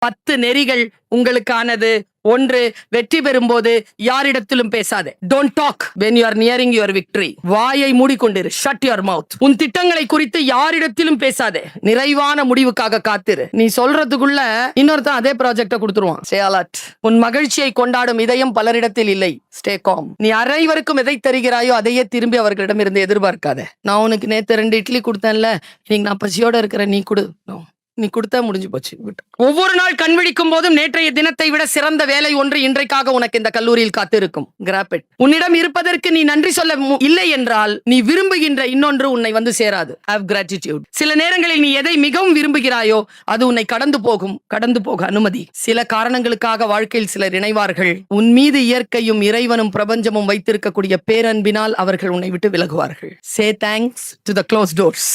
10 நெறிகள் உங்களுக்கானது. 1, வெற்றி பெறும்போது யாரிடத்திலும் பேசாதே. Don't talk when you are nearing your victory. வாயை மூடிக்கொண்டிரு. Shut your mouth. உன் திட்டங்களை குறித்து யாரிடத்திலும் பேசாதே. நிறைவான முடிவுக்காக காத்திரு. நீ சொல்றதுக்குள்ள இன்னொருத்தன் அதே ப்ராஜெக்ட கொடுத்துருவான். Stay alert. உன் மகிழ்ச்சியை கொண்டாடும் இதயம் பலரிடத்தில் இல்லை. Stay calm. நீ அனைவருக்கும் எதை தருகிறாயோ அதையே திரும்பி அவர்களிடம் இருந்து எதிர்பார்க்காத. நான் உனக்கு நேத்து 2 இட்லி கொடுத்தேன்ல, இன்னைக்கு நான் பசியோட இருக்கிறேன், நீ கொடு. நீ கொடுத்தா முடிஞ்சு போச்சு. ஒவ்வொரு நாள் கண் விழிக்கும் போதும் நேற்றைய தினத்தை விட சிறந்த வேலை ஒன்று இன்றைக்காக உனக்கு இந்த கல்லூரியில் காத்திருக்கும். Grab it. உன்னிடம் இருப்பதற்கு நீ நன்றி சொல்ல இல்லை என்றால் நீ விரும்புகின்ற இன்னொன்று உன்னை வந்து சேராது. Have gratitude. சில நேரங்களில் நீ எதை மிகவும் விரும்புகிறாயோ அது உன்னை கடந்து போக அனுமதி. சில காரணங்களுக்காக வாழ்க்கையில் சிலர் இணைவார்கள். உன் மீது இயற்கையும் இறைவனும் பிரபஞ்சமும் வைத்திருக்கக்கூடிய பேரன்பினால் அவர்கள் உன்னை விட்டு விலகுவார்கள். Say thanks to the closed doors.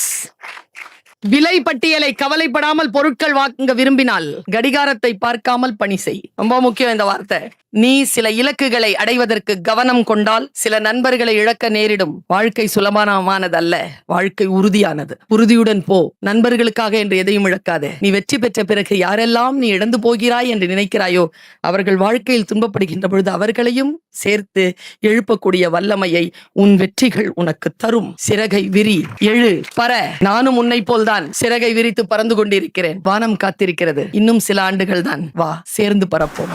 விலை பட்டியலை கவலைப்படாமல் பொருட்கள் வாங்க விரும்பினால் கடிகாரத்தை பார்க்காமல் பணி செய். ரொம்ப முக்கியம் இந்த வார்த்தை. நீ சில இலக்குகளை அடைவதற்கு கவனம் கொண்டால் சில நண்பர்களை இழக்க நேரிடும். வாழ்க்கை சுலபமானதல்ல, வாழ்க்கை உறுதியானது. உறுதியுடன் போ. நண்பர்களுக்காக என்று எதையும் இழக்காதே. நீ வெற்றி பெற்ற பிறகு யாரெல்லாம் நீ இழந்து போகிறாய் என்று நினைக்கிறாயோ அவர்கள் வாழ்க்கையில் துன்பப்படுகின்ற பொழுது அவர்களையும் சேர்த்து எழுப்பக்கூடிய வல்லமையை உன் வெற்றிகள் உனக்கு தரும். சிறகை விரி, எழு, பற. நானும் உன்னை போல்தான் சிறகை விரித்து பறந்து கொண்டிருக்கிறேன். வானம் காத்திருக்கிறது. இன்னும் சில ஆண்டுகள் தான். வா, சேர்ந்து பறப்போம்.